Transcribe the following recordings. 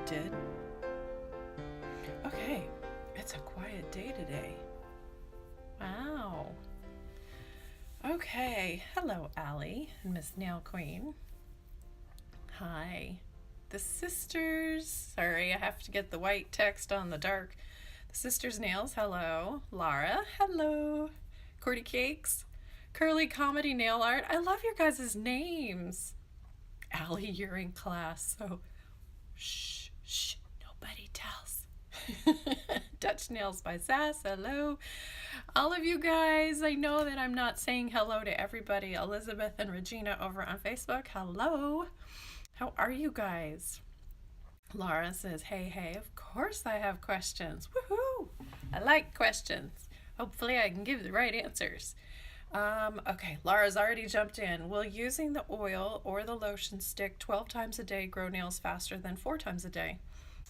did? Okay, it's a quiet day today. Wow. Okay, hello Allie and Miss Nail Queen. Hi. The sisters. Sorry, I have to get the white text on the dark. The sisters' nails. Hello. Lara. Hello. Cordy Cakes. Curly Comedy Nail Art. I love your guys' names. Allie, you're in class, so shh, shh, nobody tells. Dutch Nails by Sass. Hello. All of you guys, I know that I'm not saying hello to everybody. Elizabeth and Regina over on Facebook. Hello. How are you guys? Laura says, hey, of course I have questions. Woohoo! I like questions. Hopefully I can give the right answers. Okay, Laura's already jumped in. Will using the oil or the lotion stick 12 times a day grow nails faster than 4 times a day?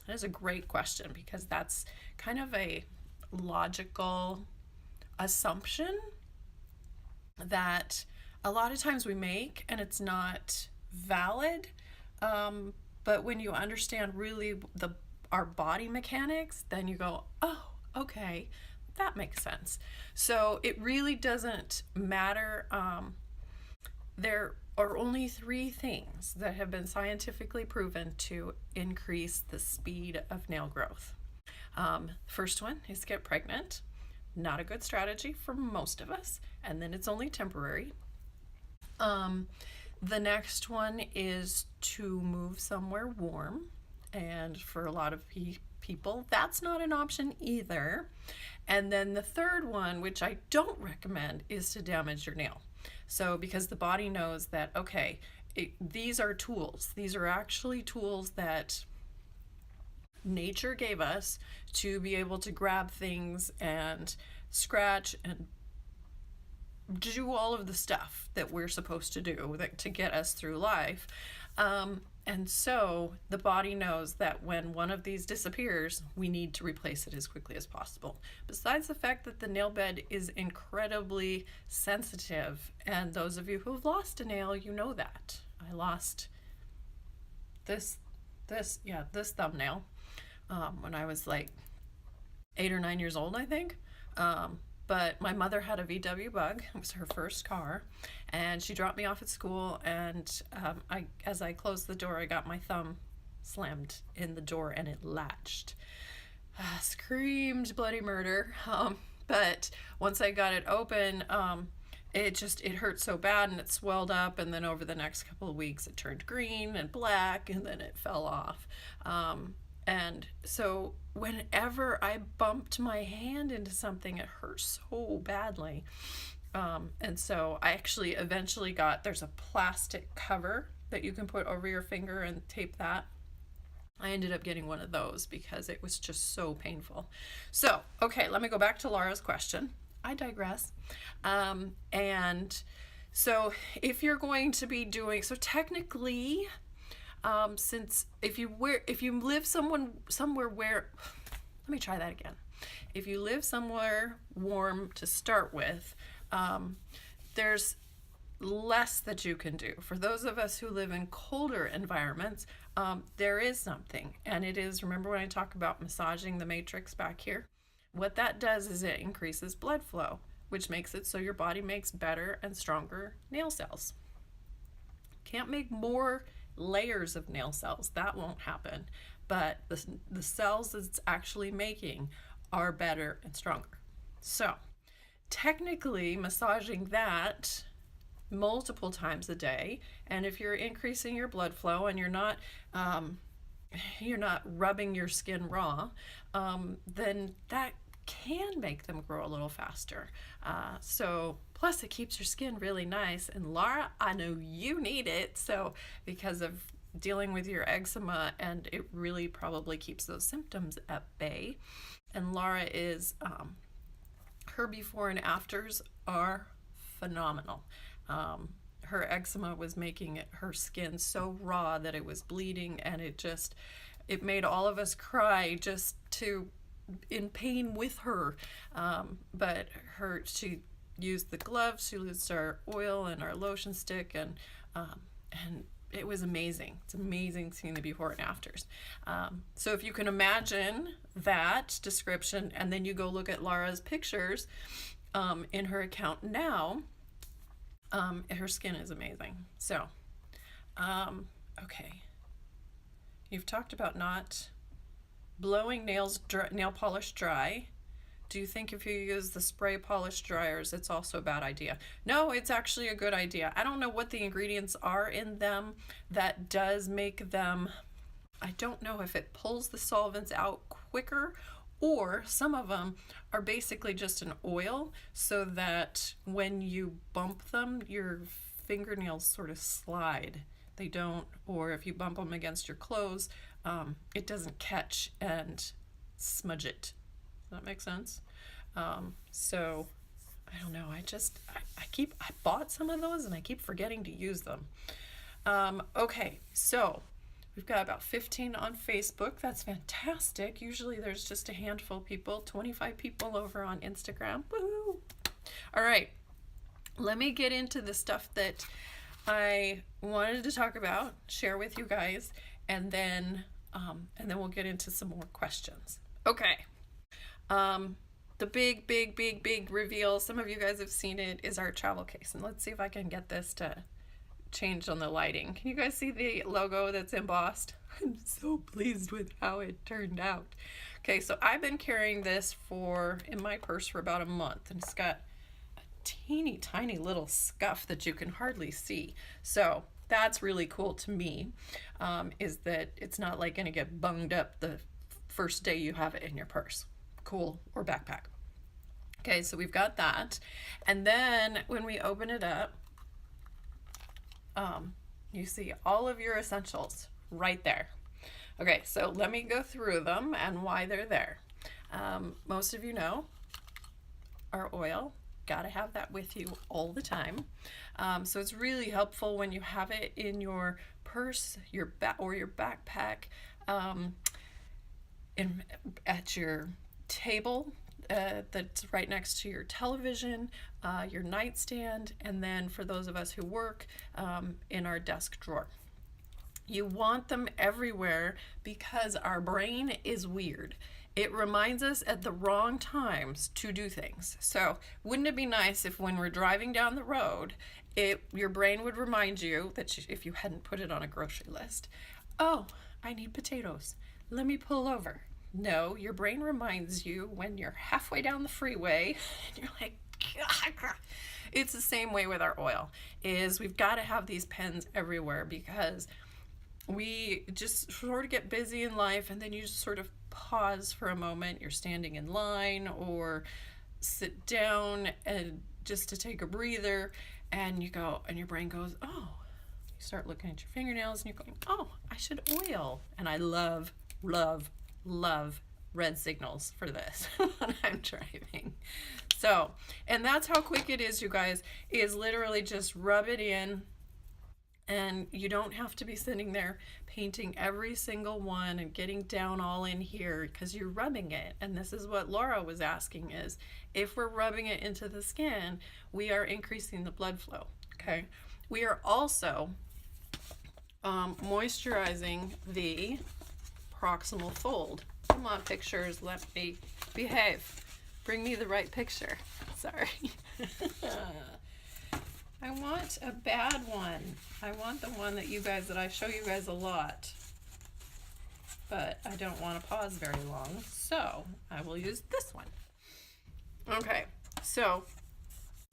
That is a great question because that's kind of a logical assumption that a lot of times we make, and it's not valid. But when you understand really our body mechanics, then you go, oh, okay, that makes sense. So it really doesn't matter. There are only 3 things that have been scientifically proven to increase the speed of nail growth. First one is get pregnant. Not a good strategy for most of us, and then it's only temporary. The next one is to move somewhere warm, and for a lot of people, that's not an option either. And then the third one, which I don't recommend, is to damage your nail. So because the body knows that, okay, these are tools. These are actually tools that nature gave us to be able to grab things and scratch and do all of the stuff that we're supposed to do to get us through life. And so the body knows that when one of these disappears, we need to replace it as quickly as possible. Besides the fact that the nail bed is incredibly sensitive, and those of you who've lost a nail, you know that. I lost this thumbnail when I was like 8 or 9 years old, I think. But my mother had a VW Bug. It was her first car, and she dropped me off at school, and as I closed the door, I got my thumb slammed in the door and it latched. Screamed bloody murder. But once I got it open, it hurt so bad, and it swelled up, and then over the next couple of weeks it turned green and black, and then it fell off. And so whenever I bumped my hand into something, it hurt so badly. And so I actually eventually there's a plastic cover that you can put over your finger and tape that. I ended up getting one of those because it was just so painful. So, okay, let me go back to Laura's question. I digress. And so if you're going to be doing, so technically, since if you live somewhere where, let me try that again. If you live somewhere warm to start with, there's less that you can do. For those of us who live in colder environments, there is something, and it is, remember when I talk about massaging the matrix back here? What that does is it increases blood flow, which makes it so your body makes better and stronger nail cells. Can't make more layers of nail cells, that won't happen, but the cells it's actually making are better and stronger. So technically massaging that multiple times a day, and if you're increasing your blood flow and you're not rubbing your skin raw, then that can make them grow a little faster. So plus it keeps your skin really nice, and Laura, I know you need it, so because of dealing with your eczema, and it really probably keeps those symptoms at bay. And Laura is her before and afters are phenomenal. Her eczema was making her skin so raw that it was bleeding, and it made all of us cry just in pain with her. But she used the gloves, she used our oil and our lotion stick, and it was amazing. It's amazing seeing the before and afters. So if you can imagine that description, and then you go look at Laura's pictures in her account now, her skin is amazing. So, okay. You've talked about not blowing nail polish dry. Do you think if you use the spray polish dryers, it's also a bad idea? No, it's actually a good idea. I don't know what the ingredients are in them that does make them, I don't know if it pulls the solvents out quicker, or some of them are basically just an oil so that when you bump them, your fingernails sort of slide. They don't, or if you bump them against your clothes, it doesn't catch and smudge it. Does that make sense? So I don't know. I bought some of those and I keep forgetting to use them. Okay, so we've got about 15 on Facebook. That's fantastic. Usually there's just a handful of people, 25 people over on Instagram. Woo! All right, let me get into the stuff that I wanted to talk about, share with you guys, and then we'll get into some more questions. Okay. The big reveal, some of you guys have seen it, is our travel case. And let's see if I can get this to change on the lighting. Can you guys see the logo that's embossed? I'm so pleased with how it turned out. Okay, so I've been carrying this in my purse for about a month, and it's got a teeny tiny little scuff that you can hardly see. So that's really cool to me, is that it's not like gonna get bunged up the first day you have it in your purse. Cool, or backpack. Okay, so we've got that. And then when we open it up, you see all of your essentials right there. Okay, so let me go through them and why they're there. Most of you know our oil. Gotta have that with you all the time. So it's really helpful when you have it in your purse, or your backpack, at your table that's right next to your television, your nightstand, and then for those of us who work, in our desk drawer. You want them everywhere because our brain is weird. It reminds us at the wrong times to do things. So wouldn't it be nice if when we're driving down the road, your brain would remind you that if you hadn't put it on a grocery list, oh, I need potatoes. Let me pull over. No, your brain reminds you when you're halfway down the freeway and you're like, gah. It's the same way with our oil, is we've got to have these pens everywhere because we just sort of get busy in life, and then you just sort of pause for a moment. You're standing in line or sit down and just to take a breather, and you go, and your brain goes, oh, you start looking at your fingernails and you're going, oh, I should oil. And I love red signals for this when I'm driving. So, and that's how quick it is, you guys, is literally just rub it in, and you don't have to be sitting there painting every single one and getting down all in here because you're rubbing it. And this is what Laura was asking, is if we're rubbing it into the skin, we are increasing the blood flow, okay? We are also moisturizing the proximal fold. Come on, pictures, let me behave. Bring me the right picture. Sorry. I want a bad one. I want the one that I show you guys a lot. But I don't want to pause very long, so I will use this one. Okay, so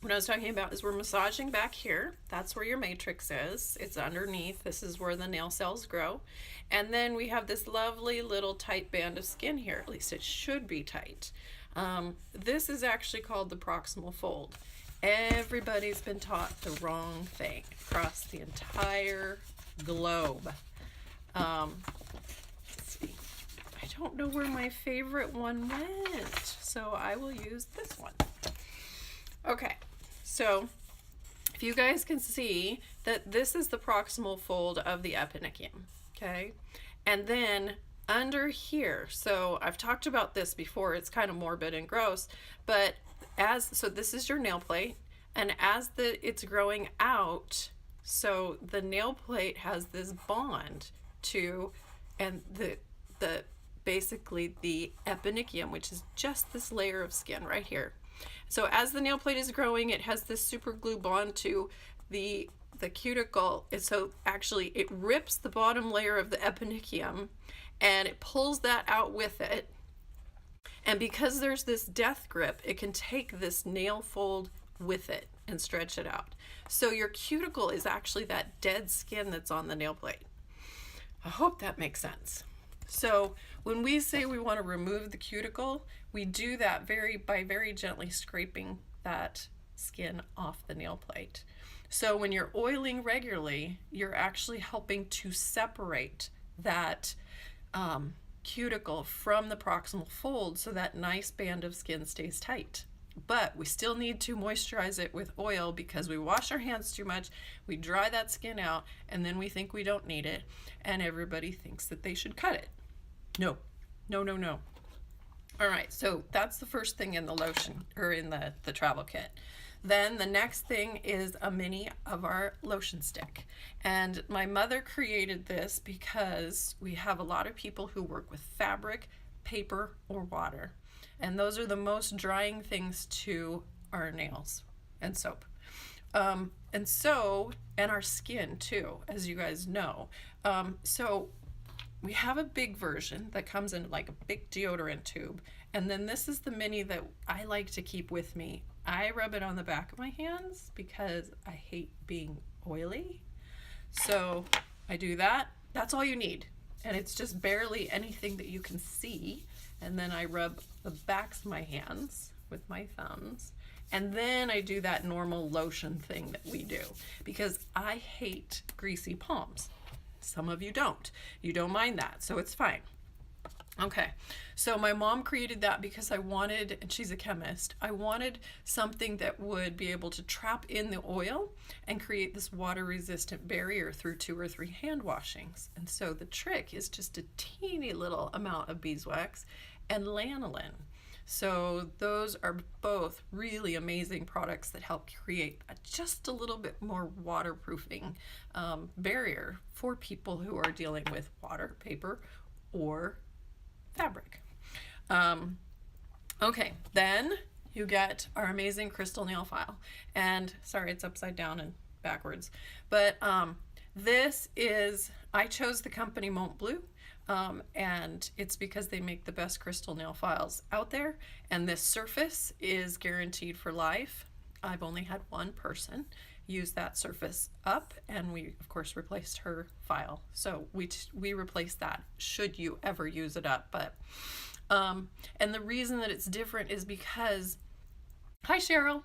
what I was talking about is we're massaging back here. That's where your matrix is. It's underneath. This is where the nail cells grow. And then we have this lovely little tight band of skin here. At least it should be tight. This is actually called the proximal fold. Everybody's been taught the wrong thing across the entire globe. Let's see. I don't know where my favorite one went, so I will use this one. Okay, so if you guys can see that this is the proximal fold of the Eponychium, okay? And then under here, so I've talked about this before, it's kind of morbid and gross, but so this is your nail plate, and as it's growing out, So the nail plate has this bond to, and the basically the eponychium, which is just this layer of skin right here. So as the nail plate is growing, it has this super glue bond to the cuticle. And so actually it rips the bottom layer of the eponychium and it pulls that out with it. And because there's this death grip, it can take this nail fold with it and stretch it out. So your cuticle is actually that dead skin that's on the nail plate. I hope that makes sense. So when we say we want to remove the cuticle, we do that by very gently scraping that skin off the nail plate. So when you're oiling regularly, you're actually helping to separate that cuticle from the proximal fold so that nice band of skin stays tight. But we still need to moisturize it with oil because we wash our hands too much, we dry that skin out, and then we think we don't need it, and everybody thinks that they should cut it. No, no, no, no. All right, so that's the first thing in the lotion, or in the travel kit. Then the next thing is a mini of our lotion stick. And my mother created this because we have a lot of people who work with fabric, paper, or water. And those are the most drying things to our nails and soap. And our skin too, as you guys know. So we have a big version that comes in like a big deodorant tube. And then this is the mini that I like to keep with me. I rub it on the back of my hands because I hate being oily. So I do that. That's all you need. And it's just barely anything that you can see. And then I rub the backs of my hands with my thumbs. And then I do that normal lotion thing that we do because I hate greasy palms. Some of you don't. You don't mind that, so it's fine. Okay, so my mom created that because I wanted, and she's a chemist, I wanted something that would be able to trap in the oil and create this water-resistant barrier through 2 or 3 hand washings. And so the trick is just a teeny little amount of beeswax and lanolin. So those are both really amazing products that help create just a little bit more waterproofing barrier for people who are dealing with water, paper, or fabric. Okay, then you get our amazing crystal nail file. And sorry, it's upside down and backwards. But this is, I chose the company Montbleu. And it's because they make the best crystal nail files out there, and this surface is guaranteed for life. I've only had one person use that surface up, and we of course replaced her file, so we replaced that should you ever use it up. But and the reason that it's different is because, hi Cheryl,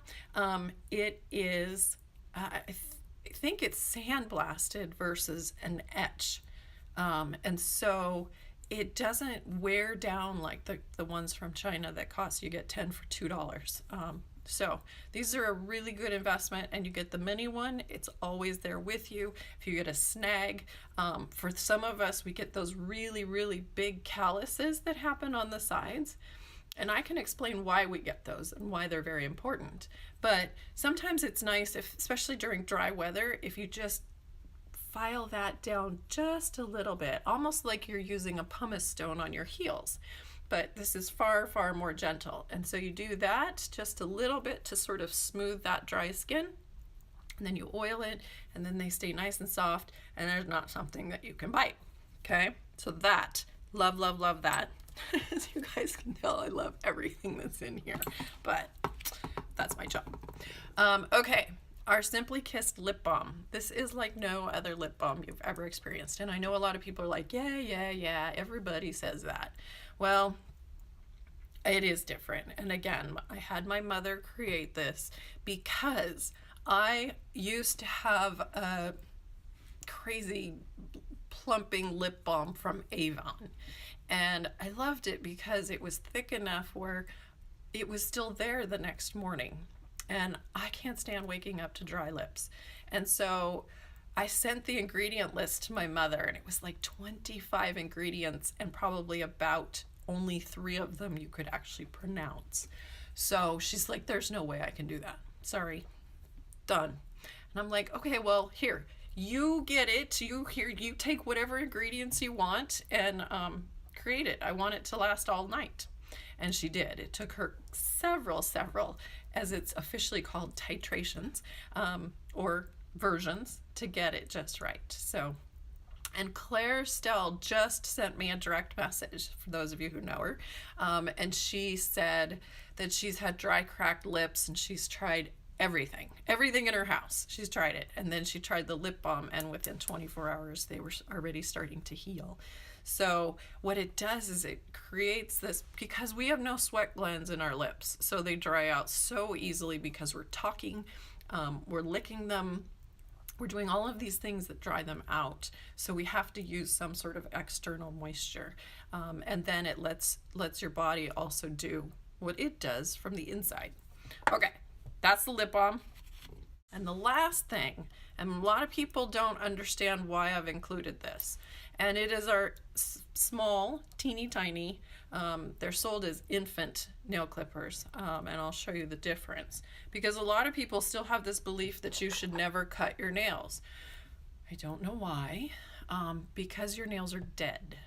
it is I think it's sandblasted versus an etch. And so it doesn't wear down like the ones from China that cost, you get 10 for $2. So these are a really good investment, and you get the mini one. It's always there with you. If you get a snag, for some of us, we get those really, really big calluses that happen on the sides. And I can explain why we get those and why they're very important. But sometimes it's nice, especially during dry weather, if you just file that down just a little bit, almost like you're using a pumice stone on your heels. But this is far, far more gentle. And so you do that just a little bit to sort of smooth that dry skin. And then you oil it, and then they stay nice and soft, and there's not something that you can bite. Okay? So that, love, love, love that. As you guys can tell, I love everything that's in here. But that's my job. Okay. Our Simply Kissed lip balm. This is like no other lip balm you've ever experienced. And I know a lot of people are like, yeah, everybody says that. Well, it is different. And again, I had my mother create this because I used to have a crazy plumping lip balm from Avon. And I loved it because it was thick enough where it was still there the next morning. And I can't stand waking up to dry lips. And so I sent the ingredient list to my mother, and it was like 25 ingredients, and probably about only 3 of them you could actually pronounce. So she's like, there's no way I can do that. Sorry. Done. And I'm like, okay, well, here, you get it. You take whatever ingredients you want and create it. I want it to last all night. And she did. It took her several, as it's officially called, titrations, or versions to get it just right. So, and Claire Stell just sent me a direct message, for those of you who know her, and she said that she's had dry, cracked lips, and she's tried everything in her house. She's tried it, and then she tried the lip balm, and within 24 hours they were already starting to heal. So what it does is it creates this, because we have no sweat glands in our lips, so they dry out so easily because we're talking, we're licking them, we're doing all of these things that dry them out. So we have to use some sort of external moisture, and then it lets your body also do what it does from the inside. Okay, that's the lip balm. And the last thing, and a lot of people don't understand why I've included this, and it is our small, teeny tiny, they're sold as infant nail clippers, and I'll show you the difference, because a lot of people still have this belief that you should never cut your nails. I don't know why, because your nails are dead.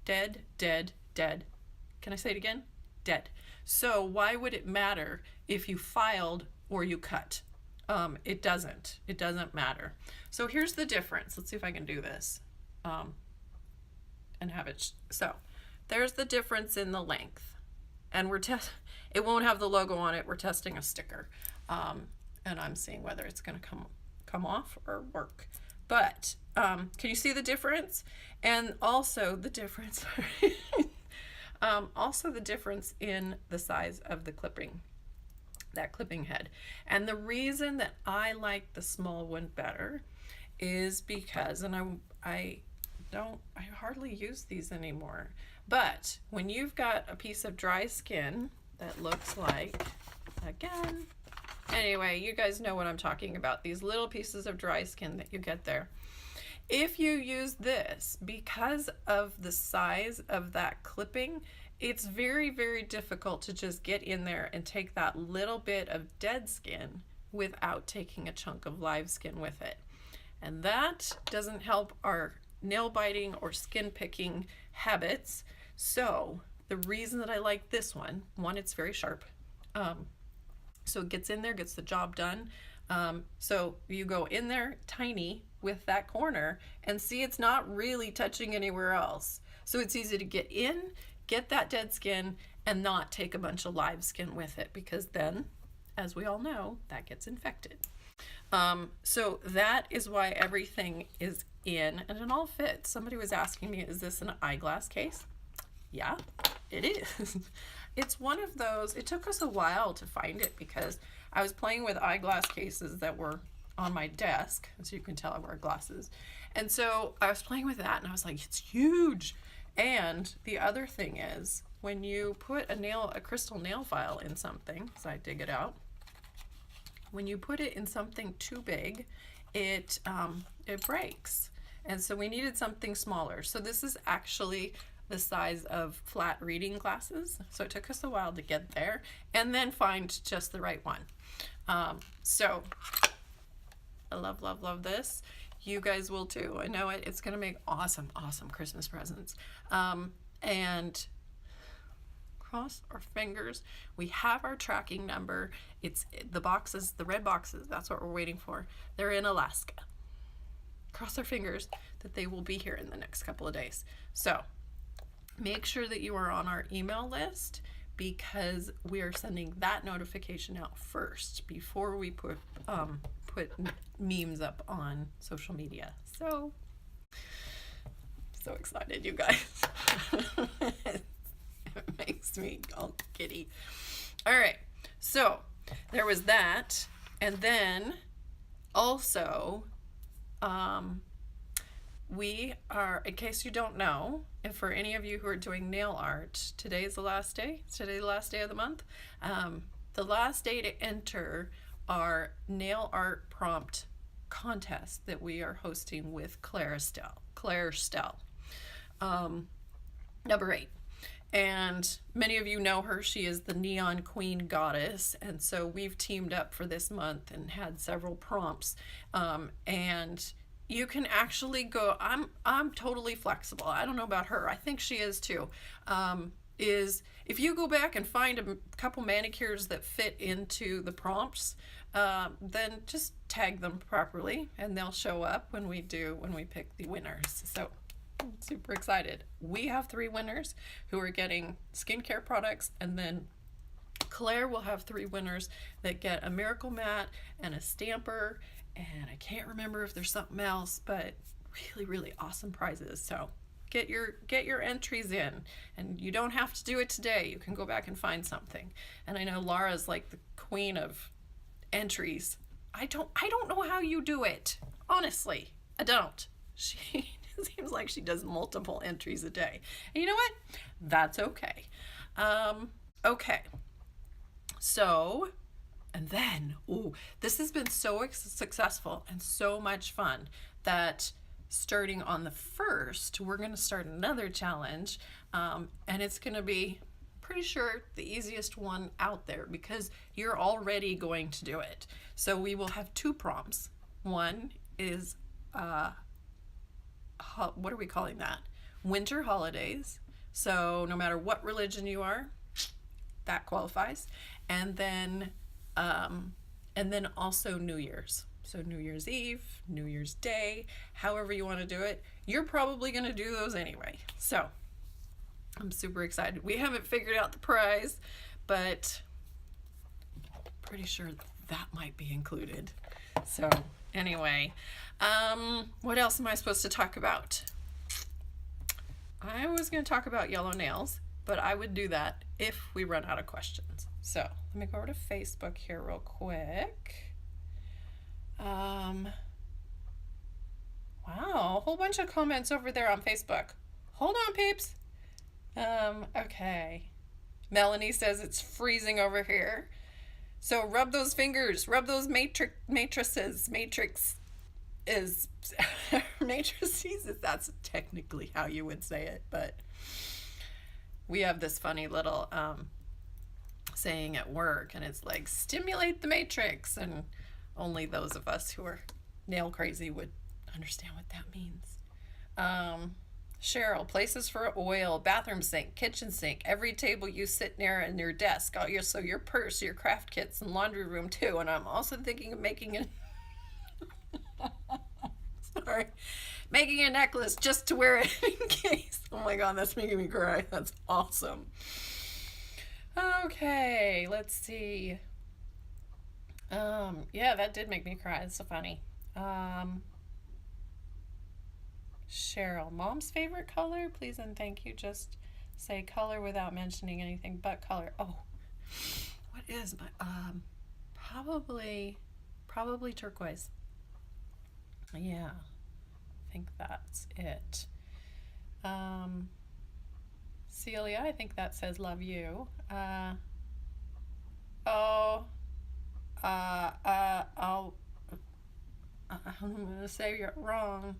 Dead, dead, dead. Can I say it again? Dead. So why would it matter if you filed or you cut? It doesn't matter. So here's the difference. Let's see if I can do this, and have it. So there's the difference in the length, and it won't have the logo on it. We're testing a sticker, and I'm seeing whether it's going to come off or work. But can you see the difference? And also the difference, also the difference in the size of the clipping. That clipping head. And the reason that I like the small one better is because, and I hardly use these anymore, but when you've got a piece of dry skin that looks like, again, anyway, you guys know what I'm talking about, these little pieces of dry skin that you get there. If you use this, because of the size of that clipping, it's very, very difficult to just get in there and take that little bit of dead skin without taking a chunk of live skin with it. And that doesn't help our nail biting or skin picking habits. So the reason that I like this one, it's very sharp. So it gets in there, gets the job done. So you go in there tiny with that corner and see it's not really touching anywhere else. So it's easy to get in, get that dead skin, and not take a bunch of live skin with it, because then, as we all know, that gets infected. So that is why everything is in, and it all fits. Somebody was asking me, is this an eyeglass case? Yeah, it is. It's one of those, it took us a while to find it because I was playing with eyeglass cases that were on my desk. As you can tell, I wear glasses. And so I was playing with that and I was like, it's huge. And the other thing is, when you put a crystal nail file in something, so I dig it out, when you put it in something too big, it breaks. And so we needed something smaller. So this is actually the size of flat reading glasses. So it took us a while to get there and then find just the right one. So I love, love, love this. You guys will too. I know it. It's going to make awesome, awesome Christmas presents. And cross our fingers. We have our tracking number. It's the boxes, the red boxes. That's what we're waiting for. They're in Alaska. Cross our fingers that they will be here in the next couple of days. So make sure that you are on our email list, because we are sending that notification out first before we put memes up on social media. So excited, you guys. It makes me all giddy. All right, so there was that, and then also we are, in case you don't know, and for any of you who are doing nail art, today is the last day. Is today the last day of the month? The last day to enter our nail art prompt contest that we are hosting with Claire Stell, number 8. And many of you know her. She is the Neon Queen Goddess. And so we've teamed up for this month and had several prompts. And you can actually go, I'm totally flexible. I don't know about her. I think she is too. Is if you go back and find a couple manicures that fit into the prompts, then just tag them properly and they'll show up when we pick the winners. So I'm super excited. We have 3 winners who are getting skincare products, and then Claire will have 3 winners that get a Miracle Mat and a stamper, and I can't remember if there's something else, but really, really awesome prizes. So get your entries in, and you don't have to do it today. You can go back and find something. And I know Laura's like the queen of entries. I don't know how you do it. Honestly, I don't. She seems like she does multiple entries a day. And you know what? That's okay. Okay. So, and then, this has been so successful and so much fun that starting on the 1st, we're going to start another challenge. And it's going to be, pretty sure, the easiest one out there because you're already going to do it. So we will have 2 prompts. One is, what are we calling that? Winter holidays. So no matter what religion you are, that qualifies. And then also New Year's. So New Year's Eve, New Year's Day, however you want to do it, you're probably going to do those anyway. So I'm super excited. We haven't figured out the prize, but pretty sure that might be included. So anyway, what else am I supposed to talk about? I was going to talk about yellow nails, but I would do that if we run out of questions. So let me go over to Facebook here real quick. Wow, a whole bunch of comments over there on Facebook. Hold on, peeps. Okay. Melanie says it's freezing over here. So rub those fingers, rub those matrices. Matrix is matrices, that's technically how you would say it, but we have this funny little saying at work, and it's like stimulate the matrix, and only those of us who are nail crazy would understand what that means. Cheryl, places for oil, bathroom sink, kitchen sink, every table you sit near and your desk, so your purse, your craft kits, and laundry room too. And I'm also thinking of making a making a necklace just to wear it in case. Oh my god, that's making me cry. That's awesome. Okay, let's see. Yeah, that did make me cry. It's so funny. Cheryl, mom's favorite color? Please and thank you. Just say color without mentioning anything but color. Oh, what is my, probably turquoise. Yeah, I think that's it. Celia, I think that says love you. I'm gonna say you're wrong.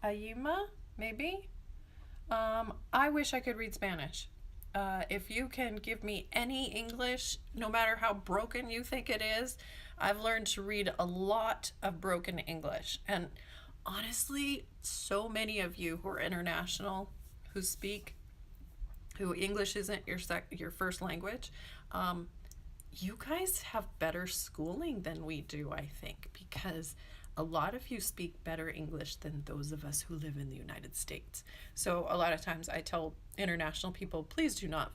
Ayuma, maybe? I wish I could read Spanish. If you can give me any English, no matter how broken you think it is, I've learned to read a lot of broken English. And honestly, so many of you who are international, who English isn't your first language, you guys have better schooling than we do, I think, because a lot of you speak better English than those of us who live in the United States. So a lot of times I tell international people, please do not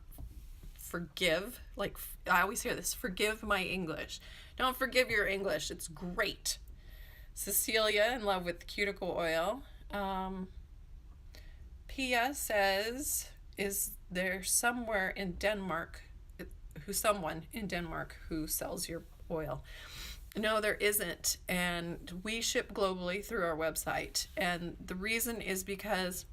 forgive, like I always hear this, forgive my English. Don't forgive your English, it's great. Cecilia, in love with cuticle oil. Pia says, is there somewhere in Denmark, someone in Denmark who sells your oil? No, there isn't, and we ship globally through our website, and the reason is because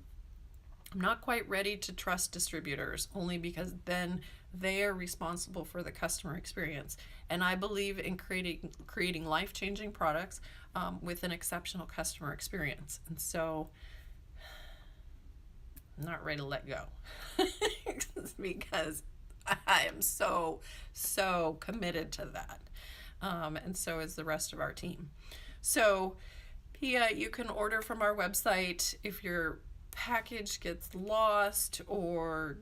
I'm not quite ready to trust distributors, only because then they are responsible for the customer experience, and I believe in creating life-changing products with an exceptional customer experience, and so I'm not ready to let go because I am so committed to that. And so is the rest of our team. So, Pia, you can order from our website if your package gets lost or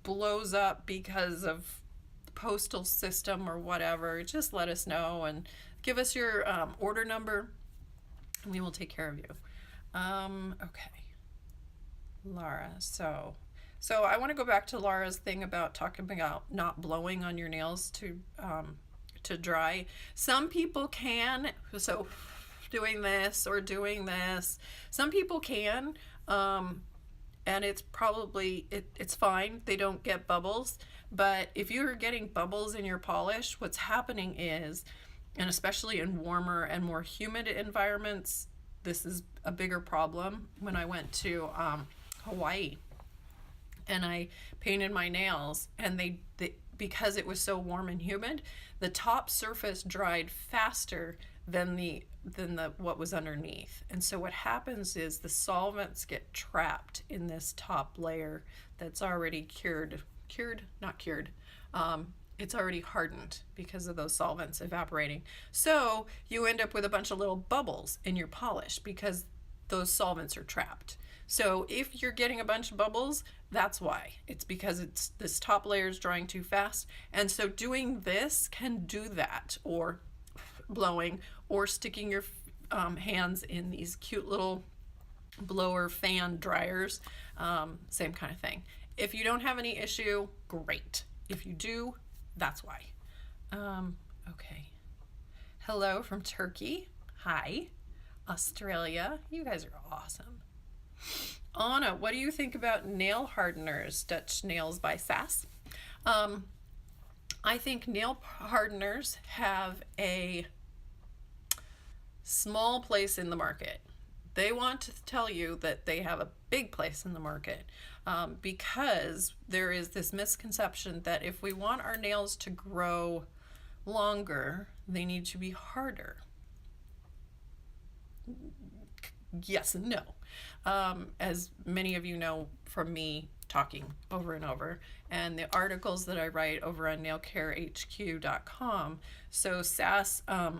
blows up because of the postal system or whatever. Just let us know and give us your order number, and we will take care of you. Okay. Laura, so I want to go back to Laura's thing about talking about not blowing on your nails to dry. Some people can, so doing this or doing this. Some people can, and it's probably it's fine. They don't get bubbles. But if you're getting bubbles in your polish, what's happening is, and especially in warmer and more humid environments, this is a bigger problem. When I went to Hawaii and I painted my nails, and they because it was so warm and humid, the top surface dried faster than the what was underneath. And so what happens is the solvents get trapped in this top layer that's already it's already hardened because of those solvents evaporating. So you end up with a bunch of little bubbles in your polish because those solvents are trapped. So if you're getting a bunch of bubbles, that's why. It's because it's this top layer is drying too fast. And so doing this can do that, or blowing, or sticking your hands in these cute little blower fan dryers, same kind of thing. If you don't have any issue, great. If you do, that's why. Okay. Hello from Turkey. Hi. Australia. You guys are awesome. Anna, what do you think about nail hardeners, Dutch Nails by Sass? I think nail hardeners have a small place in the market. They want to tell you that they have a big place in the market, because there is this misconception that if we want our nails to grow longer, they need to be harder. Yes and no. As many of you know from me talking over and over, and the articles that I write over on nailcarehq.com. So Sass, I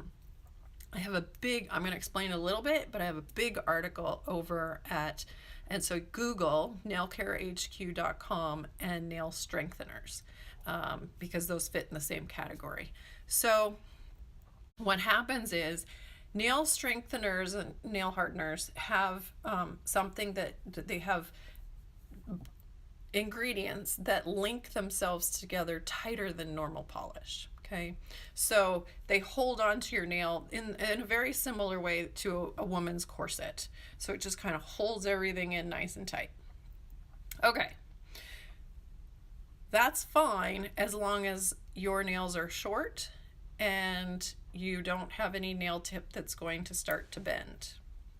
have a big, I'm going to explain a little bit, but I have a big article over at, and so Google nailcarehq.com and nail strengtheners, because those fit in the same category. So what happens is nail strengtheners and nail hardeners have something that they have ingredients that link themselves together tighter than normal polish. Okay, so they hold on to your nail in a very similar way to a woman's corset. So it just kind of holds everything in nice and tight. Okay, that's fine as long as your nails are short and you don't have any nail tip that's going to start to bend.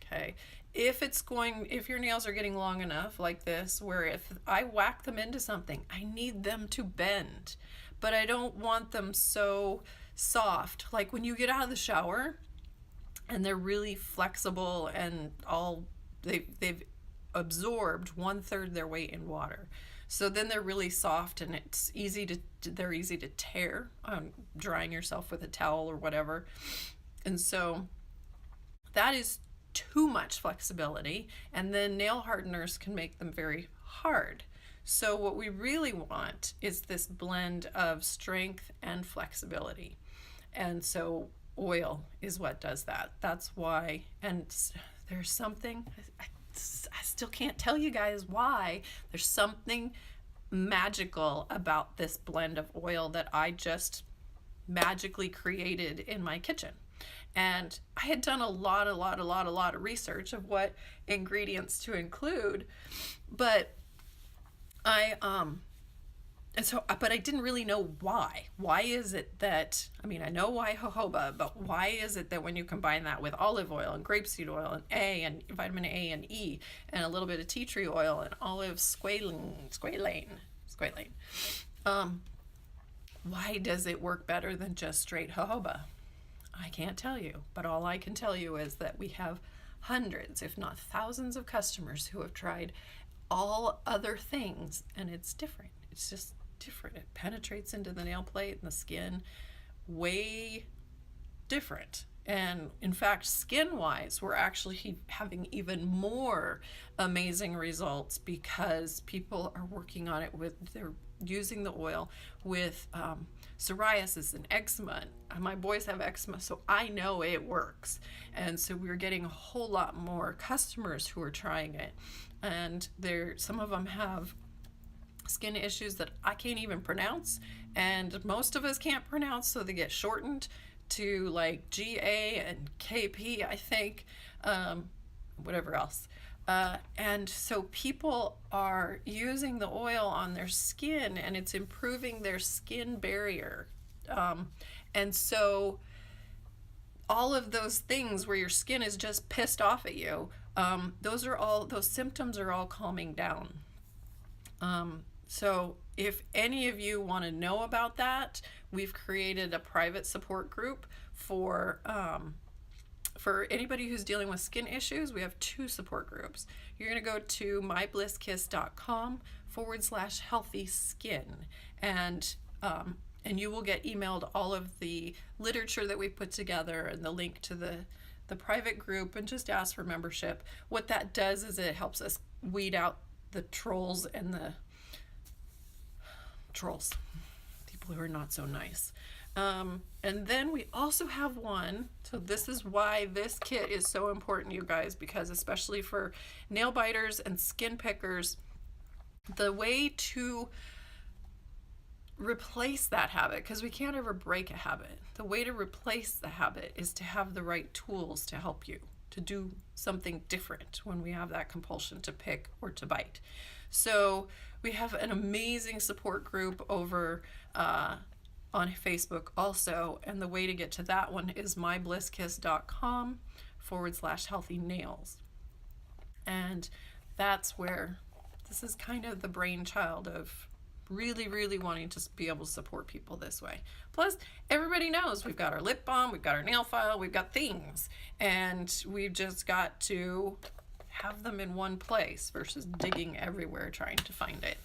Okay, if your nails are getting long enough like this, where if I whack them into something, I need them to bend, but I don't want them so soft. Like when you get out of the shower and they're really flexible and they've absorbed 1/3 their weight in water. So then they're really soft and they're easy to tear on drying yourself with a towel or whatever. And so that is too much flexibility, and then nail hardeners can make them very hard. So what we really want is this blend of strength and flexibility. And so oil is what does that. That's why, and there's something, I still can't tell you guys why. There's something magical about this blend of oil that I just magically created in my kitchen. And I had done a lot of research of what ingredients to include, but but I didn't really know why. Why is it that, I mean, I know why jojoba, but why is it that when you combine that with olive oil and grapeseed oil and vitamin A and E and a little bit of tea tree oil and olive squalane, why does it work better than just straight jojoba? I can't tell you, but all I can tell you is that we have hundreds, if not thousands, of customers who have tried all other things, and it's different. It's just different. It penetrates into the nail plate and the skin way different. And in fact, skin-wise, we're actually having even more amazing results because people are working on it they're using the oil with psoriasis and eczema. My boys have eczema, so I know it works. And so we're getting a whole lot more customers who are trying it. And some of them have skin issues that I can't even pronounce, and most of us can't pronounce, so they get shortened to like GA and KP, I think, whatever else. And so people are using the oil on their skin, and it's improving their skin barrier. And so all of those things where your skin is just pissed off at you, those symptoms are all calming down. So if any of you want to know about that, we've created a private support group for anybody who's dealing with skin issues. We have 2 support groups. You're going to go to myblisskiss.com/healthy skin, and you will get emailed all of the literature that we put together and the link to the private group, and just ask for membership. What that does is it helps us weed out the trolls and the trolls, people who are not so nice. And then we also have one, so this is why this kit is so important, you guys, because especially for nail biters and skin pickers, the way to replace that habit, because we can't ever break a habit, the way to replace the habit is to have the right tools to help you to do something different when we have that compulsion to pick or to bite. So we have an amazing support group over on Facebook also, and the way to get to that one is myblisskiss.com/healthy nails. And that's where this is kind of the brainchild of really, really wanting to be able to support people this way. Plus, everybody knows we've got our lip balm, we've got our nail file, we've got things, and we've just got to have them in one place versus digging everywhere trying to find it.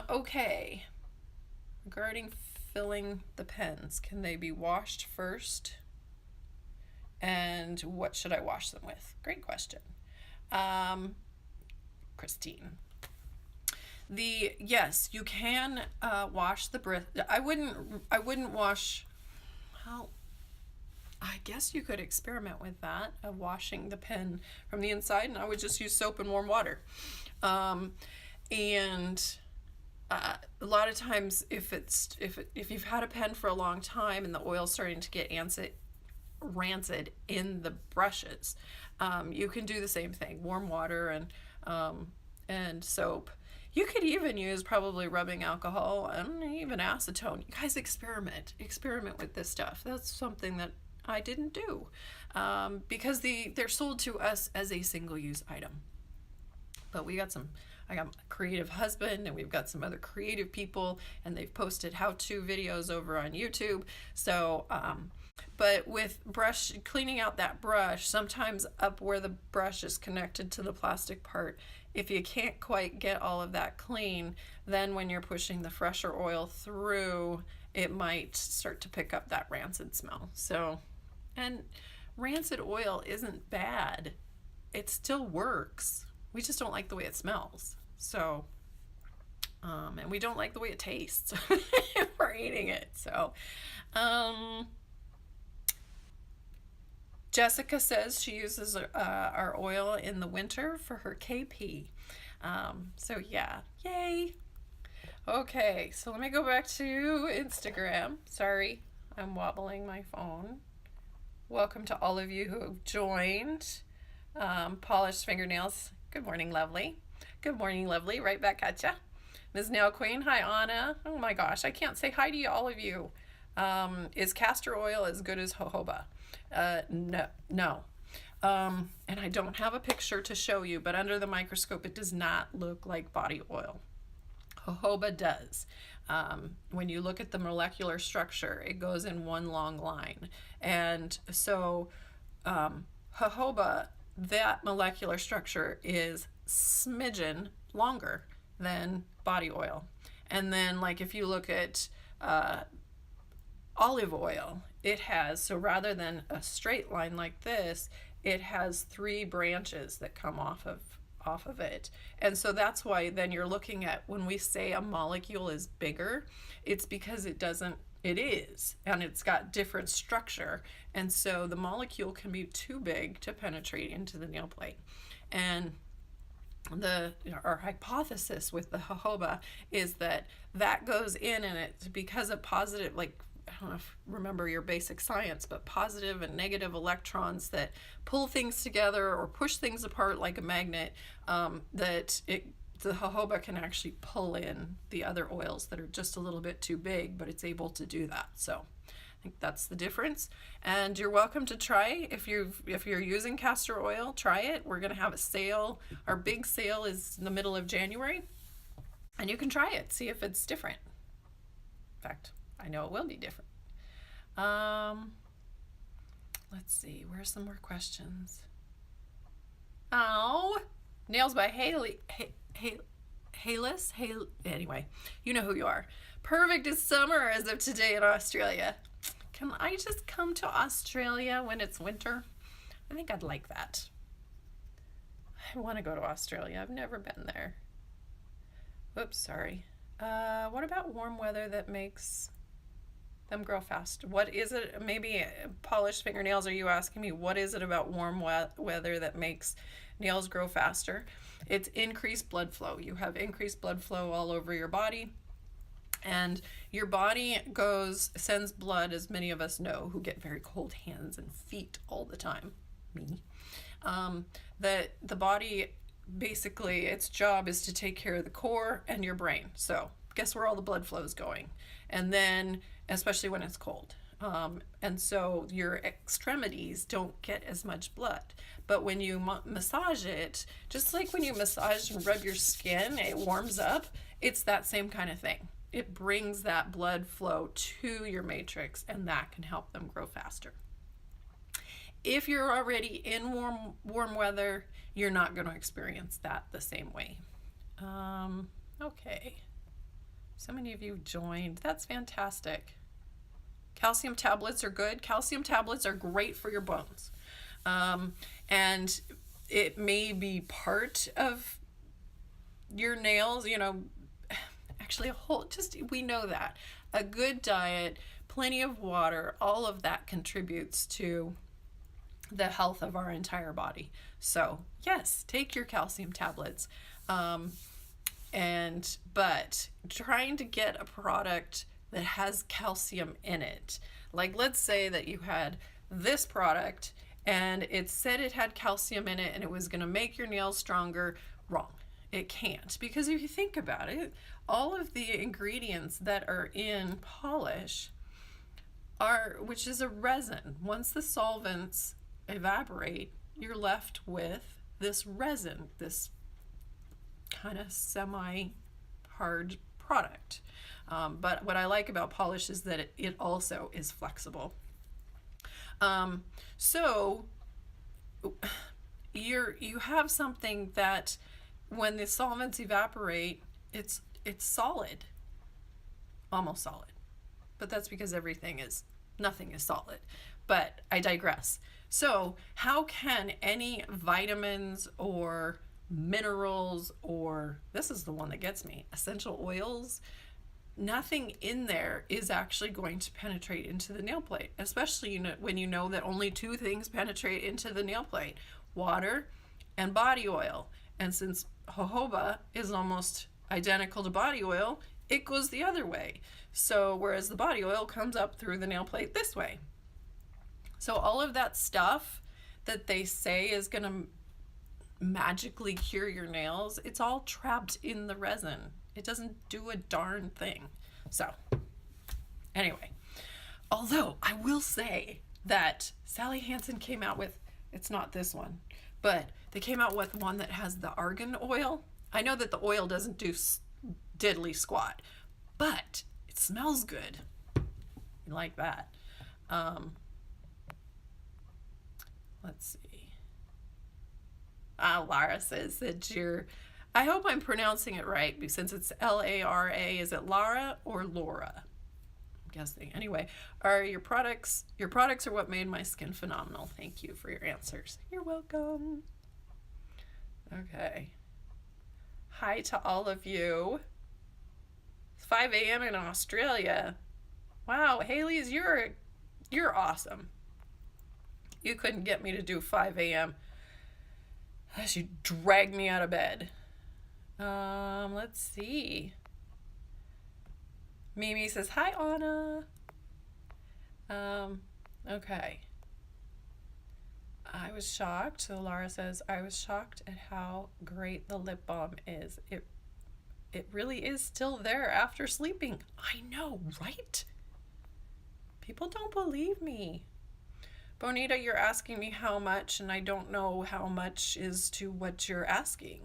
Okay, regarding filling the pens, can they be washed first? And what should I wash them with? Great question. Christine. Yes, you can wash the breath. I wouldn't wash, well, I guess you could experiment with that, of washing the pen from the inside, and I would just use soap and warm water. A lot of times, if you've had a pen for a long time and the oil's starting to get rancid in the brushes, you can do the same thing: warm water and soap. You could even use probably rubbing alcohol and even acetone. You guys experiment with this stuff. That's something that I didn't do because they're sold to us as a single-use item. But I got a creative husband, and we've got some other creative people, and they've posted how-to videos over on YouTube. So, but with cleaning out that brush, sometimes up where the brush is connected to the plastic part, if you can't quite get all of that clean, then when you're pushing the fresher oil through, it might start to pick up that rancid smell. So, and rancid oil isn't bad. It still works. We just don't like the way it smells. So, and we don't like the way it tastes if we're eating it. So, Jessica says she uses our oil in the winter for her KP. So yeah, yay. Okay, so let me go back to Instagram. Sorry, I'm wobbling my phone. Welcome to all of you who have joined. Polished fingernails. Good morning, lovely. Good morning, lovely. Right back at ya. Ms. Nail Queen. Hi, Anna. Oh my gosh, I can't say hi to all of you. Is castor oil as good as jojoba? No. And I don't have a picture to show you, but under the microscope, it does not look like body oil. Jojoba does. When you look at the molecular structure, it goes in one long line. And so jojoba, that molecular structure is smidgen longer than body oil. And then like if you look at olive oil, it has, so rather than a straight line like this, it has 3 branches that come off of it. And so that's why then you're looking at, when we say a molecule is bigger, it's because it is, and it's got different structure. And so the molecule can be too big to penetrate into the nail plate. And our hypothesis with the jojoba is that goes in, and it's because of positive, like, I don't know if you remember your basic science, but positive and negative electrons that pull things together or push things apart like a magnet, the jojoba can actually pull in the other oils that are just a little bit too big, but it's able to do that. So I think that's the difference. And you're welcome to try. If you're using castor oil, try it. We're going to have a sale. Our big sale is in the middle of January, and you can try it, see if it's different. In fact, I know it will be different. Let's see, where's some more questions? Oh, Nails by Haley. Anyway, you know who you are. Perfect as summer as of today in Australia. Can I just come to Australia when it's winter? I think I'd like that. I want to go to Australia. I've never been there. Oops, sorry. What about warm weather that makes them grow fast? What is it? Maybe polished fingernails, are you asking me? What is it about warm weather that makes nails grow faster? It's increased blood flow. You have increased blood flow all over your body, and your body sends blood, as many of us know who get very cold hands and feet all the time, me, that the body, basically its job is to take care of the core and your brain. So guess where all the blood flow is going? And then, especially when it's cold. And so your extremities don't get as much blood. But when you massage it, just like when you massage and rub your skin, it warms up. It's that same kind of thing. It brings that blood flow to your matrix, and that can help them grow faster. If you're already in warm weather, you're not going to experience that the same way. Okay. So many of you joined. That's fantastic. Calcium tablets are good. Calcium tablets are great for your bones. And it may be part of your nails, actually we know that. A good diet, plenty of water, all of that contributes to the health of our entire body. So yes, take your calcium tablets. But trying to get a product that has calcium in it, like let's say that you had this product and it said it had calcium in it and it was going to make your nails stronger. Wrong. It can't, because if you think about it, all of the ingredients that are in polish which is a resin. Once the solvents evaporate, you're left with this resin, this kind of semi-hard product. But what I like about polish is that it also is flexible. So you have something that when the solvents evaporate, it's solid, almost solid. But that's because nothing is solid. But I digress. So how can any vitamins or minerals, or this is the one that gets me, essential oils, nothing in there is actually going to penetrate into the nail plate, especially when you know that only 2 things penetrate into the nail plate: water and body oil. And since jojoba is almost identical to body oil, it goes the other way. So whereas the body oil comes up through the nail plate this way. So all of that stuff that they say is going to magically cure your nails, it's all trapped in the resin. It doesn't do a darn thing. So anyway, although I will say that Sally Hansen came out with, it's not this one, but they came out with one that has the argan oil. I know that the oil doesn't do diddly squat, but it smells good. You like that. Let's see. Lara says that I hope I'm pronouncing it right, since it's Lara. Is it Lara or Laura? I'm guessing. Anyway, your products are what made my skin phenomenal. Thank you for your answers. You're welcome. Okay. Hi to all of you. It's 5 a.m. in Australia. Wow, Haley's, you're awesome. You couldn't get me to do 5 a.m. unless you dragged me out of bed. Let's see. Mimi says, hi, Anna. Okay. I was shocked. So Laura says, I was shocked at how great the lip balm is. It really is still there after sleeping. I know, right? People don't believe me. Bonita, you're asking me how much, and I don't know how much is to what you're asking.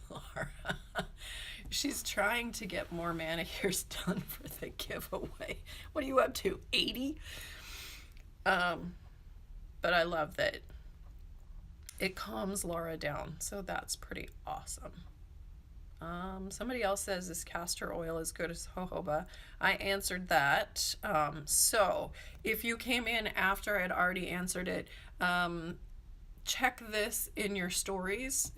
Laura, she's trying to get more manicures done for the giveaway. What are you up to, 80? But I love that it calms Laura down, so that's pretty awesome. Somebody else says this castor oil is good as jojoba. I answered that. So if you came in after I'd already answered it, check this in your stories.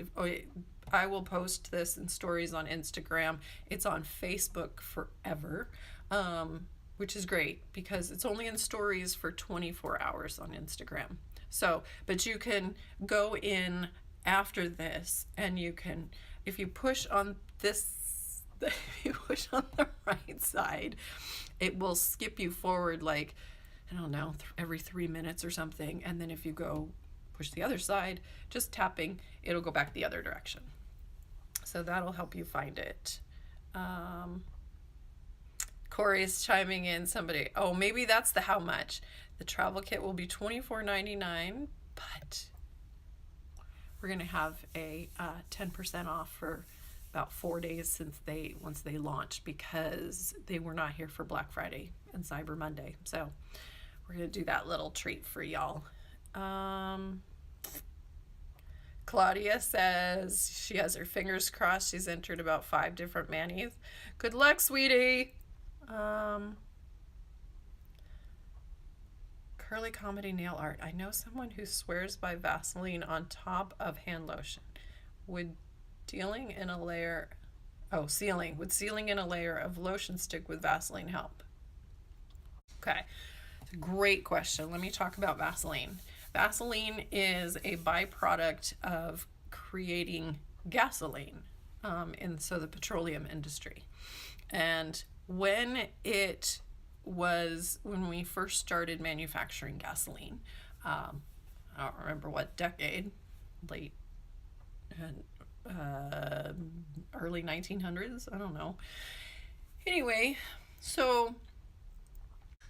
I will post this in stories on Instagram. It's on Facebook forever, which is great because it's only in stories for 24 hours on Instagram. So, but you can go in after this and you can, if you push on this, if you push on the right side, it will skip you forward like, I don't know, every 3 minutes or something. And then if you go push the other side, just tapping, it'll go back the other direction. So that'll help you find it. Corey's chiming in, somebody, oh, maybe that's the how much. The travel kit will be $24.99, but we're gonna have a 10% off for about 4 days once they launched, because they were not here for Black Friday and Cyber Monday. So we're gonna do that little treat for y'all. Claudia says she has her fingers crossed. She's entered about 5 different manis. Good luck, sweetie. Curly comedy nail art. I know someone who swears by Vaseline on top of hand lotion. Would sealing in a layer of lotion stick with Vaseline help? Okay, it's a great question. Let me talk about Vaseline. Vaseline is a byproduct of creating gasoline in the petroleum industry. And when we first started manufacturing gasoline, I don't remember what decade, early 1900s, I don't know. Anyway, so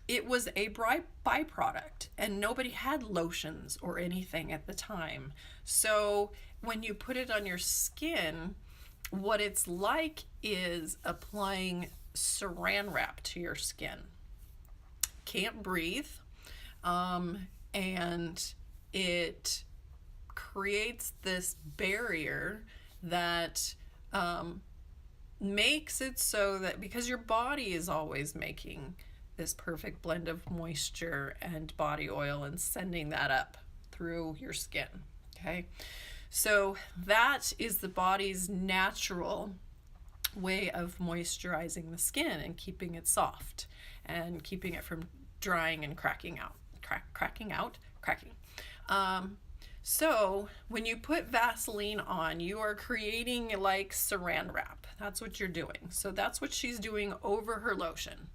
it was a byproduct, and nobody had lotions or anything at the time. So when you put it on your skin, what it's like is applying saran wrap to your skin. Can't breathe, and it creates this barrier that makes it so that, because your body is always making this perfect blend of moisture and body oil and sending that up through your skin, okay? So that is the body's natural way of moisturizing the skin and keeping it soft and keeping it from drying and cracking. So when you put Vaseline on, you are creating like saran wrap. That's what you're doing. So that's what she's doing over her lotion.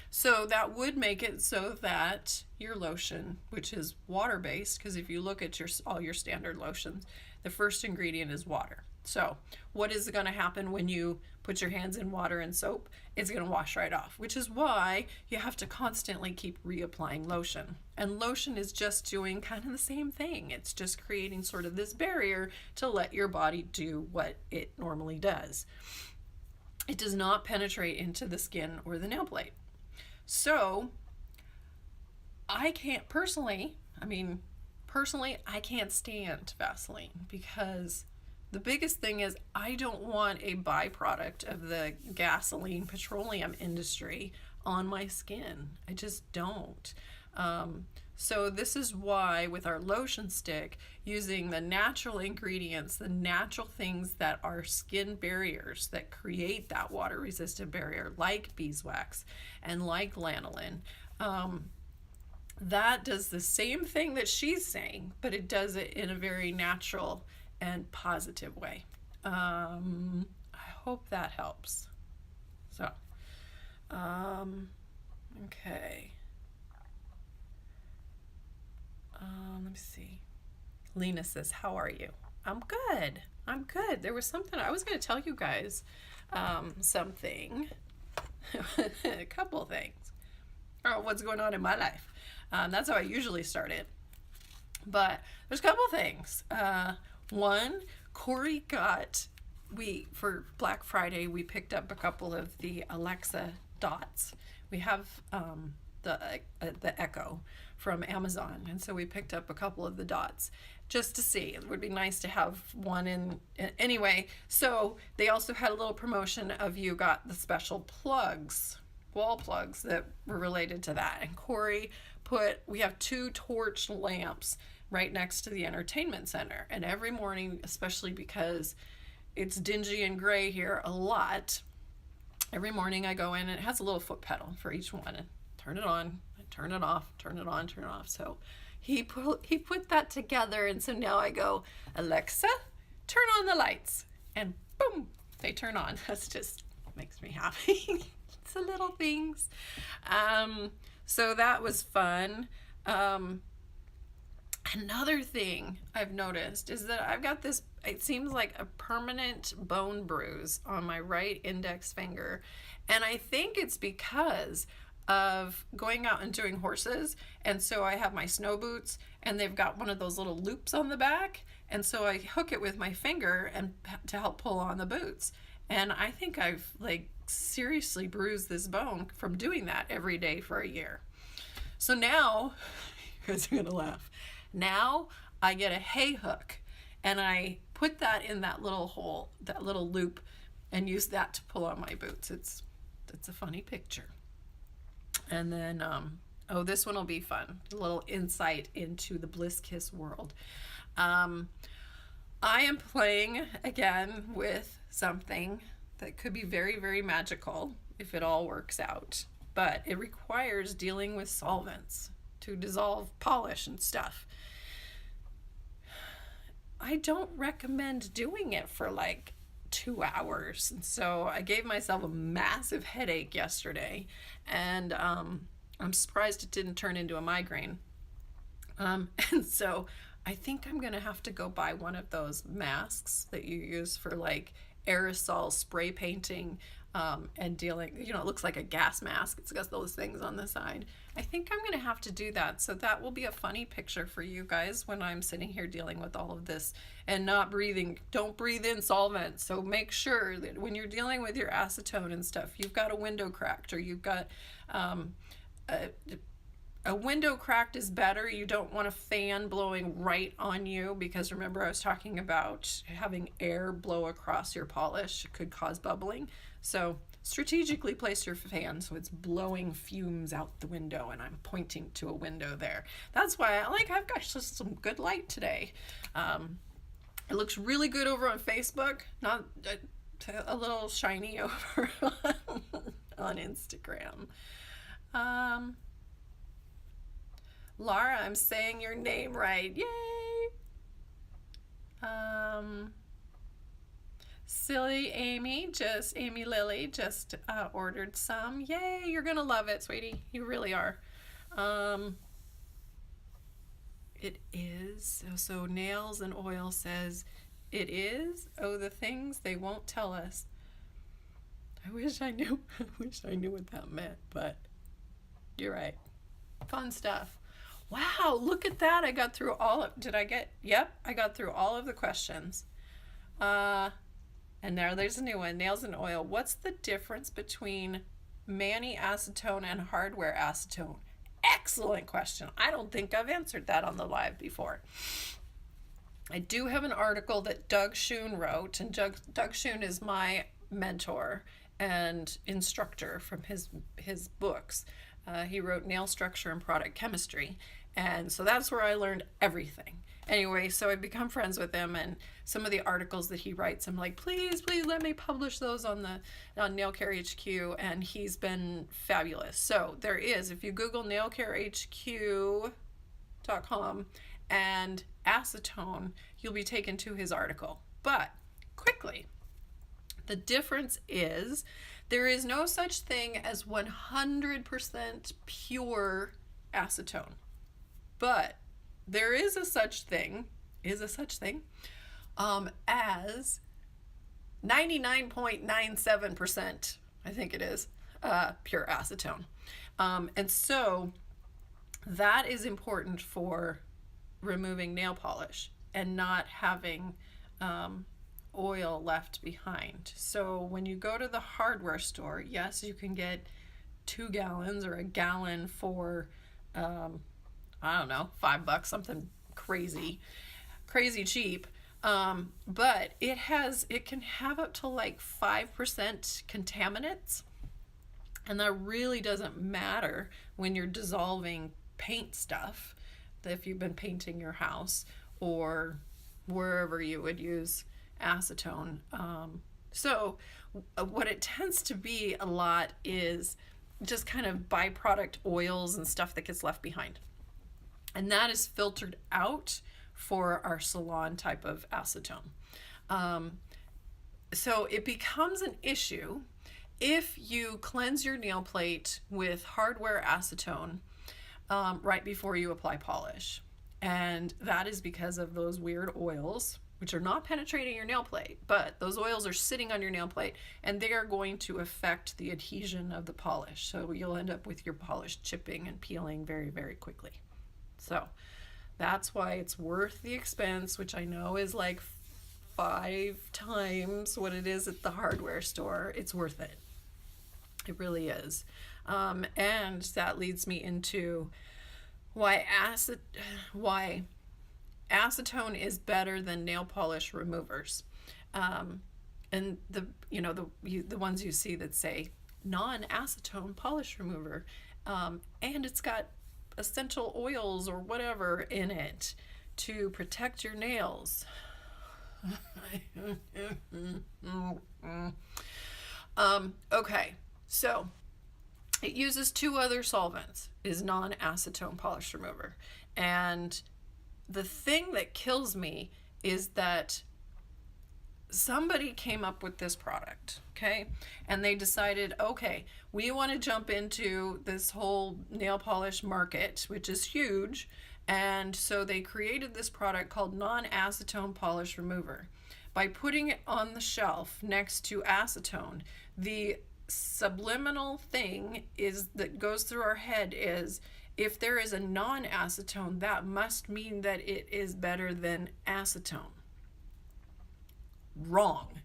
So that would make it so that your lotion, which is water-based, because if you look at all your standard lotions, the first ingredient is water. So what is going to happen when you put your hands in water and soap? It's going to wash right off, which is why you have to constantly keep reapplying lotion. And lotion is just doing kind of the same thing. It's just creating sort of this barrier to let your body do what it normally does. It does not penetrate into the skin or the nail plate. So I can't personally, I can't stand Vaseline because the biggest thing is I don't want a byproduct of the gasoline petroleum industry on my skin. I just don't. So this is why with our lotion stick, using the natural ingredients, the natural things that are skin barriers that create that water resistant barrier, like beeswax and like lanolin, that does the same thing that she's saying, but it does it in a very natural and positive way. I hope that helps. So, okay. Let me see. Lena says, how are you? I'm good. I'm good. There was something I was going to tell you guys. Something. A couple of things. Or what's going on in my life. That's how I usually start it. But there's a couple of things. One, Corey for Black Friday, we picked up a couple of the Alexa dots. We have the Echo from Amazon, and so we picked up a couple of the dots just to see. It would be nice to have one in anyway. So they also had a little promotion of you got the special plugs, wall plugs that were related to that. And Corey we have 2 torch lamps right next to the entertainment center, and every morning, especially because it's dingy and gray here a lot, every morning I go in and it has a little foot pedal for each one, and turn it on, turn it off, turn it on, turn it off. So he put that together, and so now I go, Alexa, turn on the lights, and boom, they turn on. That's just makes me happy. It's the little things. So that was fun. Another thing I've noticed is that I've got this, it seems like a permanent bone bruise on my right index finger. And I think it's because of going out and doing horses. And so I have my snow boots, and they've got one of those little loops on the back. And so I hook it with my finger and to help pull on the boots. And I think I've seriously bruised this bone from doing that every day for a year. So now, you guys are gonna laugh. Now I get a hay hook, and I put that in that little hole, that little loop, and use that to pull on my boots. It's a funny picture. And then, this one will be fun. A little insight into the Bliss Kiss world. I am playing again with something that could be very, very magical if it all works out. But it requires dealing with solvents to dissolve polish and stuff. I don't recommend doing it for 2 hours. And so I gave myself a massive headache yesterday, and I'm surprised it didn't turn into a migraine. And so I think I'm gonna have to go buy one of those masks that you use for aerosol spray painting and dealing, it looks like a gas mask. It's got those things on the side. I think I'm gonna have to do that. So that will be a funny picture for you guys when I'm sitting here dealing with all of this and not breathing. Don't breathe in solvent. So make sure that when you're dealing with your acetone and stuff, you've got a window cracked, or you've got a window cracked is better. You don't want a fan blowing right on you, because remember I was talking about having air blow across your polish. It could cause bubbling. So strategically place your fan so it's blowing fumes out the window, and I'm pointing to a window there. That's why I've got just some good light today. It looks really good over on Facebook, not a little shiny over on Instagram. Laura, I'm saying your name right. Yay! Silly Amy Lily just ordered some. Yay, you're gonna love it, sweetie. You really are. It is. So Nails and Oil says, it is? Oh, the things they won't tell us. I wish I knew what that meant, but you're right. Fun stuff. Wow, look at that. I got through all of, I got through all of the questions. And there's a new one, Nails and Oil. What's the difference between Mani acetone and hardware acetone? Excellent question. I don't think I've answered that on the live before. I do have an article that Doug Schoon wrote, and Doug Schoon is my mentor and instructor from his books. He wrote Nail Structure and Product Chemistry, and so that's where I learned everything. Anyway, so I've become friends with him, and some of the articles that he writes, I'm like, please let me publish those on Nail Care HQ, and he's been fabulous. So there is, if you Google nailcarehq.com and acetone, you'll be taken to his article. But quickly, the difference is there is no such thing as 100% pure acetone, but there is a such thing as 99.97%, I think it is, pure acetone. And so that is important for removing nail polish and not having oil left behind. So when you go to the hardware store, yes, you can get 2 gallons or a gallon for I don't know, $5, something crazy cheap. But it can have up to like 5% contaminants, and that really doesn't matter when you're dissolving paint stuff, if you've been painting your house or wherever you would use acetone. So what it tends to be a lot is just kind of byproduct oils and stuff that gets left behind. And that is filtered out for our salon type of acetone. So it becomes an issue if you cleanse your nail plate with hardware acetone right before you apply polish. And that is because of those weird oils, which are not penetrating your nail plate, but those oils are sitting on your nail plate, and they are going to affect the adhesion of the polish. So you'll end up with your polish chipping and peeling very, very quickly. So that's why it's worth the expense, which I know is like 5 times what it is at the hardware store. It's worth it. It really is. And that leads me into why acetone is better than nail polish removers. And the ones you see that say non-acetone polish remover, and it's got essential oils or whatever in it to protect your nails. Okay, so it uses 2 other solvents, is non-acetone polish remover. And the thing that kills me is that somebody came up with this product, okay? And they decided, okay, we want to jump into this whole nail polish market, which is huge. And so they created this product called non-acetone polish remover. By putting it on the shelf next to acetone, the subliminal thing is that goes through our head is, if there is a non-acetone, that must mean that it is better than acetone. Wrong.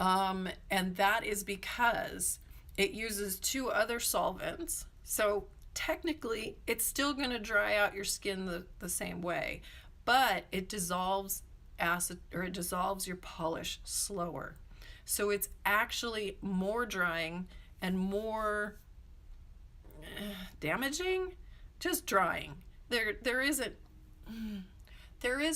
And that is because it uses 2 other solvents. So technically, it's still going to dry out your skin the same way, but it dissolves it dissolves your polish slower. So it's actually more drying and more damaging, just drying. There is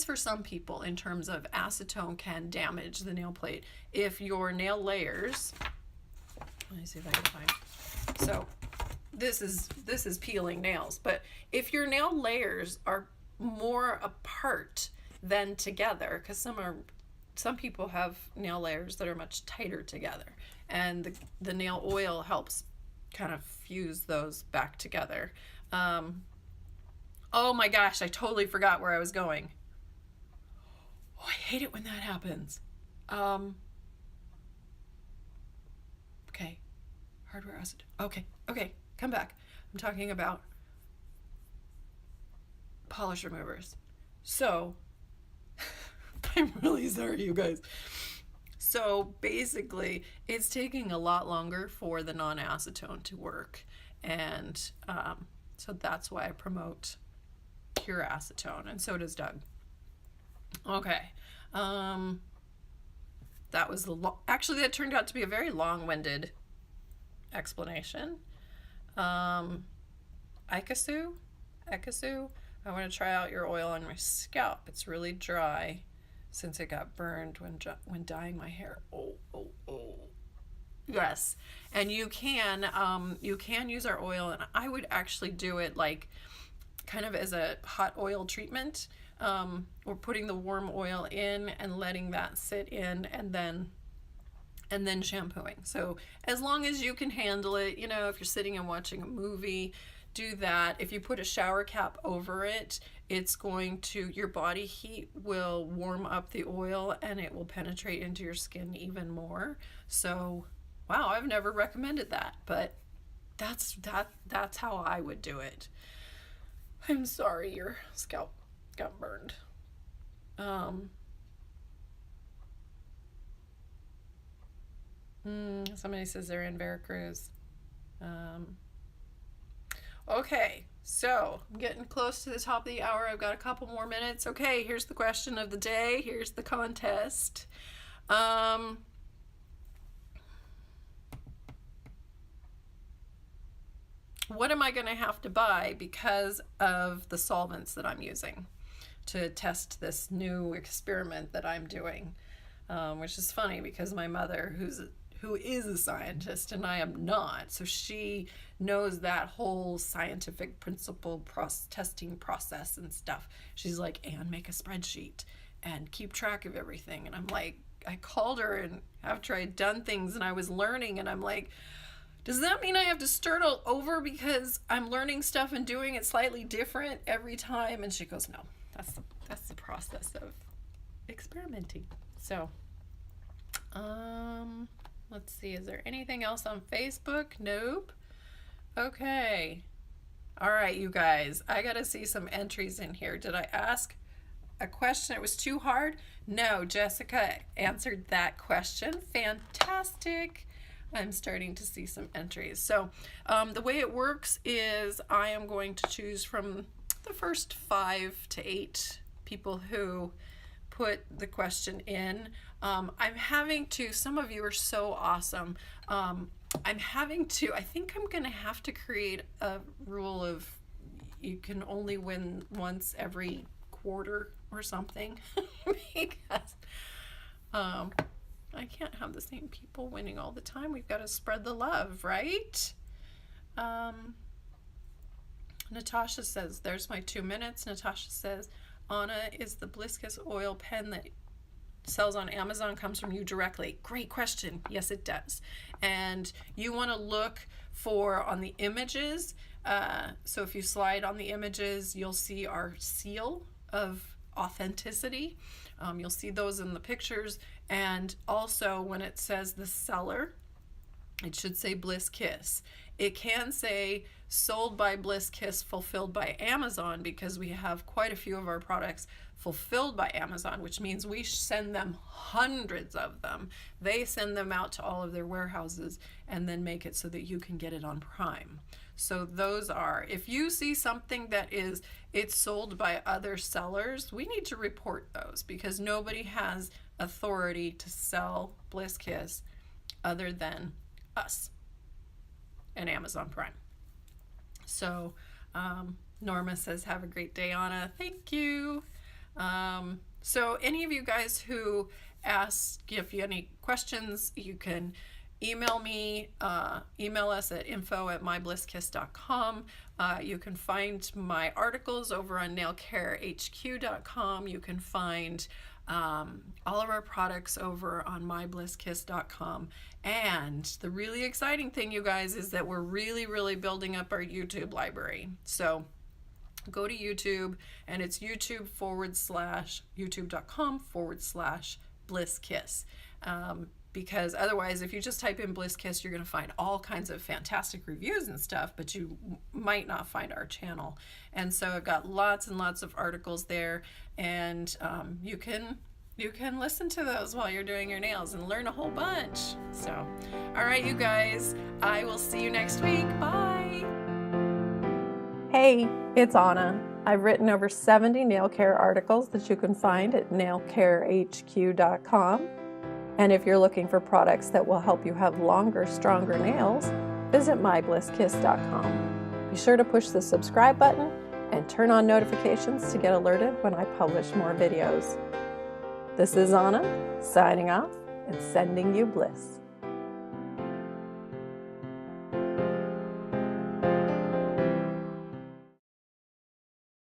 for some people in terms of acetone can damage the nail plate if your nail layers, let me see if I can find, so this is peeling nails, but if your nail layers are more apart than together, because some people have nail layers that are much tighter together, and the nail oil helps kind of fuse those back together. Oh my gosh, I totally forgot where I was going. Oh, I hate it when that happens. Okay, hardware acid. Okay, come back. I'm talking about polish removers. So, I'm really sorry, you guys. So basically, it's taking a lot longer for the non-acetone to work. And so that's why I promote pure acetone, and so does Doug. Okay. That was actually, that turned out to be a very long-winded explanation. Ikasu, I want to try out your oil on my scalp. It's really dry since it got burned when dyeing my hair. Oh. Yes, and you can use our oil, and I would actually do it like kind of as a hot oil treatment. Or putting the warm oil in and letting that sit in, and then shampooing. So as long as you can handle it, you know, if you're sitting and watching a movie, do that. If you put a shower cap over it, it's going to, your body heat will warm up the oil and it will penetrate into your skin even more. So, wow, I've never recommended that, but that's how I would do it. I'm sorry your scalp got burned. Somebody says they're in Veracruz. Okay, so I'm getting close to the top of the hour. I've got a couple more minutes. Okay, here's the question of the day. Here's the contest. What am I going to have to buy because of the solvents that I'm using to test this new experiment that I'm doing? Which is funny because my mother, who is a scientist and I am not, so she knows that whole scientific principle testing process and stuff. She's like, Anne, make a spreadsheet and keep track of everything. And I'm like, I called her, and after I'd done things and I was learning, and I'm like, does that mean I have to start all over because I'm learning stuff and doing it slightly different every time? And she goes, no, that's the process of experimenting. So, let's see, is there anything else on Facebook? Nope. Okay. All right, you guys, I got to see some entries in here. Did I ask a question that was too hard? No, Jessica answered that question. Fantastic. I'm starting to see some entries. So the way it works is I am going to choose from the first 5 to 8 people who put the question in. I'm having to, some of you are so awesome. I think I'm going to have to create a rule of you can only win once every quarter or something because I can't have the same people winning all the time. We've got to spread the love, right? Natasha says, there's my 2 minutes. Natasha says, Anna, is the Bliss Kiss oil pen that sells on Amazon comes from you directly? Great question. Yes, it does. And you want to look for on the images. So if you slide on the images, you'll see our seal of authenticity. You'll see those in the pictures. And also when it says the seller, it should say Bliss Kiss. It can say sold by Bliss Kiss, fulfilled by Amazon, because we have quite a few of our products fulfilled by Amazon, which means we send them hundreds of them. They send them out to all of their warehouses and then make it so that you can get it on Prime. So those are, if you see something that it's sold by other sellers, we need to report those because nobody has authority to sell Bliss Kiss other than us and Amazon Prime. So Norma says, have a great day, Anna. Thank you. So any of you guys who ask, if you have any questions, you can email me, email us at info@myBlissKiss.com. You can find my articles over on nailcarehq.com. You can find all of our products over on myBlissKiss.com. And the really exciting thing, you guys, is that we're really building up our YouTube library. So go to YouTube, and it's youtube.com/Bliss Kiss. Because otherwise, if you just type in Bliss Kiss, you're going to find all kinds of fantastic reviews and stuff, but you might not find our channel. And so I've got lots and lots of articles there, and you can You can listen to those while you're doing your nails and learn a whole bunch. So, all right, you guys, I will see you next week. Bye. Hey, it's Anna. I've written over 70 nail care articles that you can find at nailcarehq.com. And if you're looking for products that will help you have longer, stronger nails, visit myblisskiss.com. Be sure to push the subscribe button and turn on notifications to get alerted when I publish more videos. This is Anna, signing off and sending you bliss.